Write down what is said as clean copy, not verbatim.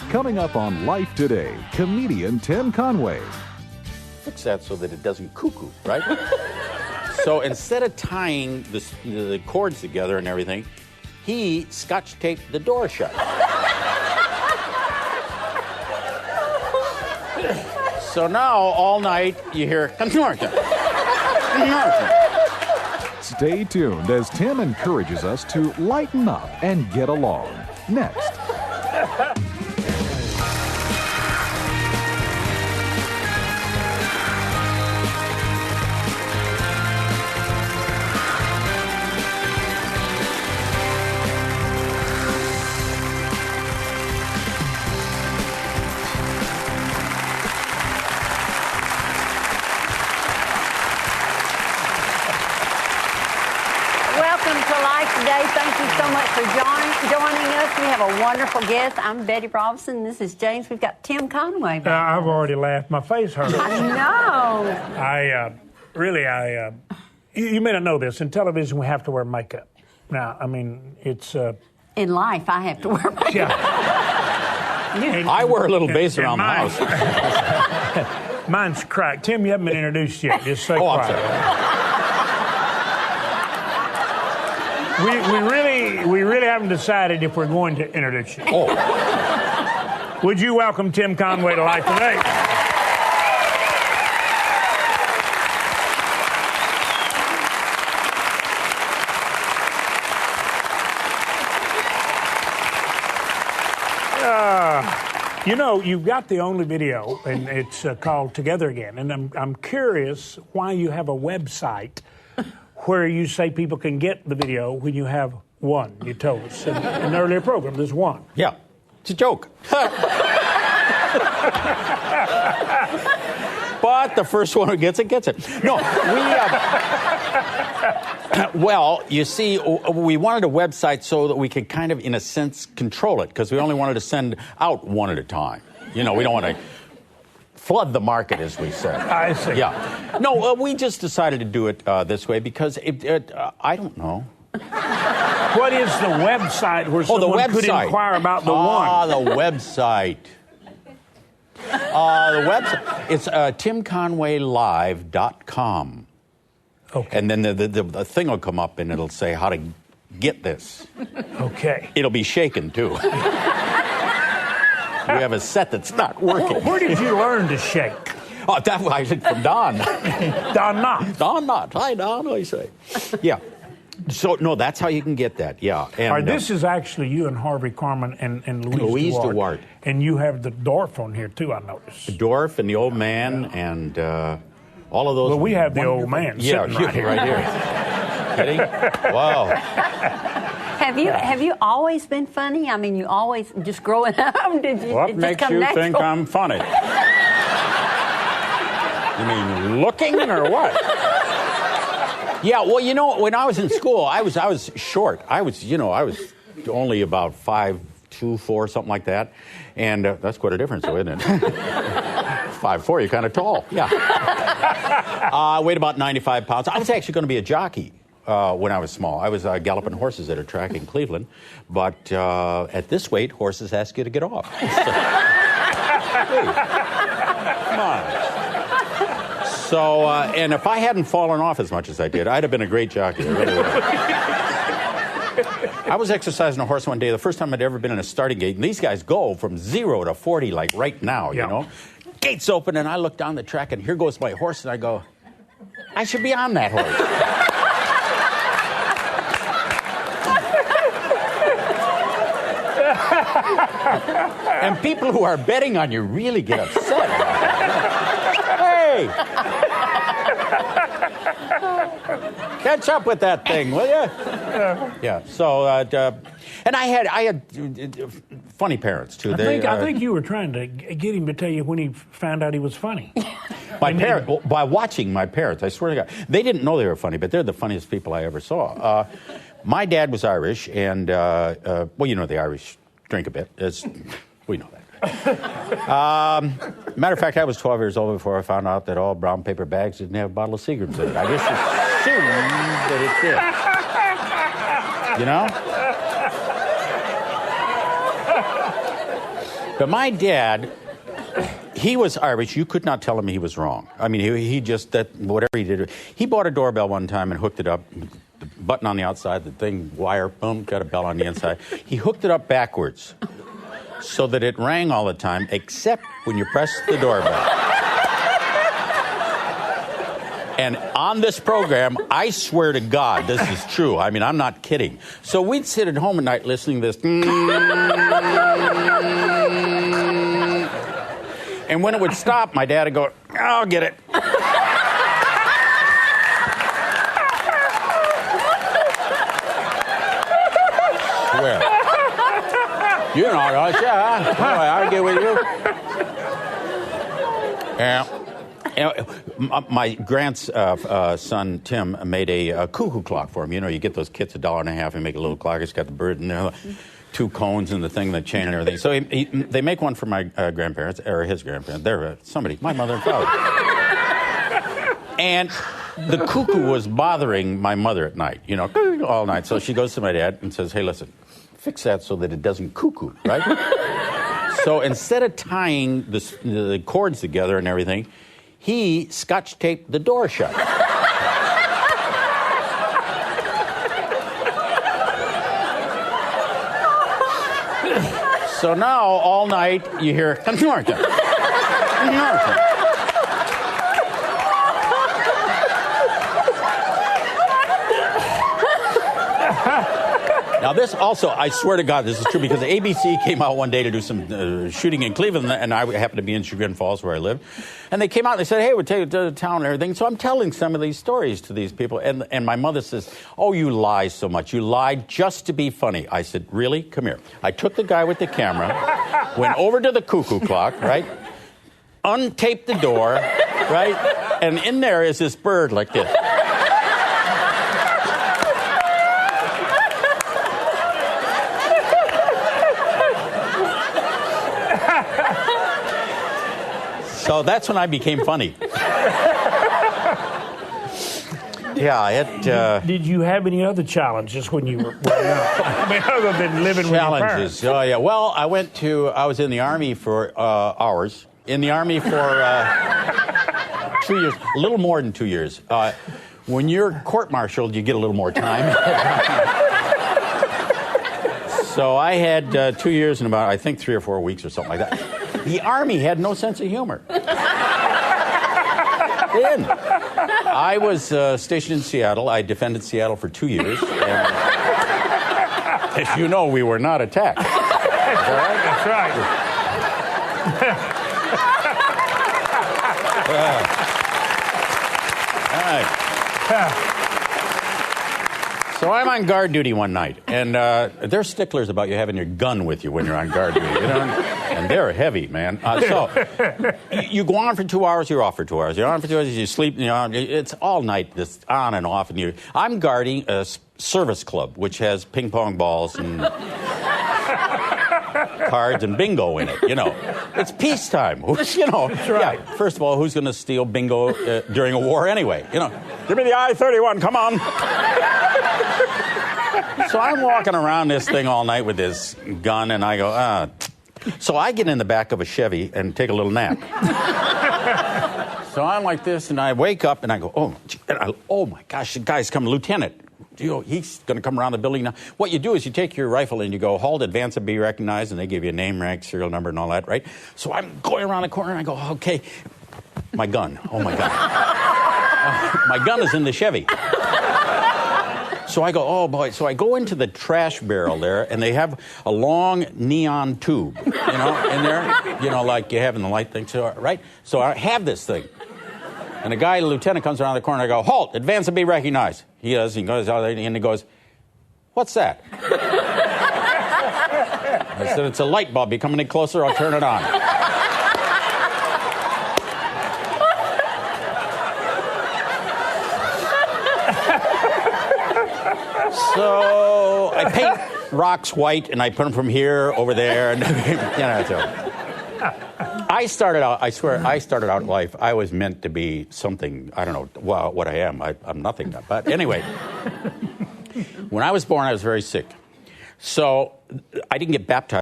Coming up on Life Today, comedian Tim Conway. Fix that so that it doesn't cuckoo, right? So instead of tying the cords together and everything, he scotch taped the door shut. So now all night you hear Norton. Stay tuned as Tim encourages us to lighten up and get along. Next. Thank you so much for joining us. We have a wonderful guest. I'm Betty Robison. This is James. We've got Tim Conway back. I've already laughed. My face hurts. I know. You may not know this. In television, we have to wear makeup. Now, I mean, it's... In life, I have to wear makeup. Yeah. I wear a little base around the house. Mine's cracked. Tim, you haven't been introduced yet. Just say I'm quiet. sorry. We really haven't decided if we're going to introduce you. Oh. Would you welcome Tim Conway to Life Today? You know, you've got the only video, and it's called Together Again. And I'm curious why you have a website where you say people can get the video when you have one. You told us in an earlier program, there's one. Yeah, it's a joke. But the first one who gets it, gets it. No, well, you see, we wanted a website so that we could kind of, in a sense, control it, because we only wanted to send out one at a time. You know, we don't want to flood the market, as we said. I see. Yeah. No, we just decided to do it this way because I don't know. What is the website where someone could inquire about the one? The website. The website. It's timconwaylive.com. Okay. And then the thing will come up and it'll say how to get this. Okay. It'll be shaken, too. We have a set that's not working. Where did you learn to shake? Oh, that I did from Don. Don Knott. Don Knott. Hi, Don, I say. Yeah. So, no, that's how you can get that, yeah. And, all right, this is actually you and Harvey Carmen and Louise Duarte. And you have the dwarf on here, too, I noticed. The dwarf and the old man and all of those. Well, we have the old man sitting right here. Right here. Kidding? Wow. Have you always been funny? I mean, you always, just growing up, did you? What makes you natural? think I'm funny? You mean looking or what? Yeah, well, you know, when I was in school, I was short. I was only about 5'2", 4", something like that. And that's quite a difference, though, isn't it? 5'4", you're kind of tall. Yeah. I weighed about 95 pounds. I was actually going to be a jockey. When I was small. I was galloping horses at a track in Cleveland. But at this weight, horses ask you to get off. Hey, come on. So, and if I hadn't fallen off as much as I did, I'd have been a great jockey. I really would. I was exercising a horse one day, the first time I'd ever been in a starting gate. And these guys go from 0 to 40 like right now, you know. Gates open, and I look down the track, and here goes my horse, and I go, I should be on that horse. And people who are betting on you really get upset. Hey! Catch up with that thing, will you? Yeah. So, and I had funny parents too. I think you were trying to get him to tell you when he found out he was funny. By watching my parents, I swear to God, they didn't know they were funny, but they're the funniest people I ever saw. My dad was Irish, and well, you know the Irish drink a bit. We know that. Matter of fact, I was 12 years old before I found out that all brown paper bags didn't have a bottle of Seagram's in it. I just assumed that it did. You know? But my dad, he was Irish. You could not tell him he was wrong. I mean, he just, that whatever he did. He bought a doorbell one time and hooked it up. The button on the outside, the thing, wire, boom, got a bell on the inside. He hooked it up backwards so that it rang all the time, except when you pressed the doorbell. And on this program, I swear to God, this is true. I mean, I'm not kidding. So we'd sit at home at night listening to this. And when it would stop, my dad would go, I'll get it. Swear. You know, I'll get with you. Yeah. My grandson, Tim, made a cuckoo clock for him. You know, you get those kits $1.50 and make a little clock. It's got the bird in there, 2 cones and the thing, the chain and everything. So they make one for my grandparents, or his grandparents. They're somebody, my mother and father. And the cuckoo was bothering my mother at night, you know, all night. So she goes to my dad and says, hey, listen, fix that so that it doesn't cuckoo, right? So instead of tying the cords together and everything, he scotch taped the door shut. So now all night you hear Norton. Now this also, I swear to God, this is true because ABC came out one day to do some shooting in Cleveland, and I happened to be in Chagrin Falls where I live. And they came out and they said, hey, we'll take you to the town and everything. So I'm telling some of these stories to these people. And my mother says, oh, you lie so much. You lied just to be funny. I said, really? Come here. I took the guy with the camera, went over to the cuckoo clock, right? Untaped the door, right? And in there is this bird like this. So that's when I became funny. Yeah, Did you have any other challenges when you were young? I mean, other than living with your parents? Challenges. Oh, yeah. Well, I was in the Army for hours. In the Army for 2 years, a little more than 2 years. When you're court-martialed, you get a little more time. So I had 2 years and about, I think, 3 or 4 weeks or something like that. The Army had no sense of humor. They didn't. I was stationed in Seattle. I defended Seattle for 2 years. And, as you know, we were not attacked. Is that right? That's right. All right. So I'm on guard duty one night, and they're sticklers about you having your gun with you when you're on guard duty, you know? And they're heavy, man. So you go on for 2 hours, you're off for 2 hours. You're on for 2 hours, you sleep, you know, it's all night, this on and off. And I'm guarding a service club, which has ping pong balls and cards and bingo in it, you know. It's peacetime, you know. That's right. Yeah, first of all, who's going to steal bingo during a war anyway? You know, give me the I-31, come on. So I'm walking around this thing all night with this gun, and I go, So I get in the back of a Chevy and take a little nap. So I'm like this, and I wake up, and I go, oh my gosh, the guy's coming, Lieutenant. You know, he's going to come around the building now. What you do is you take your rifle and you go, halt, advance, and be recognized, and they give you a name, rank, serial number, and all that, right? So I'm going around the corner, and I go, okay, my gun. Oh, my God. My gun is in the Chevy. So I go, oh, boy. So I go into the trash barrel there, and they have a long neon tube, you know, in there, you know, like you have in the light thing, so, right? So I have this thing. And the guy, the lieutenant, comes around the corner, and I go, halt, advance, and be recognized. He does. He goes out there, and he goes, what's that? I said, it's a light bulb. You coming in closer? I'll turn it on. So I paint rocks white, and I put them from here over there, and you know. So. I started out in life, I was meant to be something, I don't know what I am. I'm nothing. But anyway, when I was born, I was very sick. So I didn't get baptized.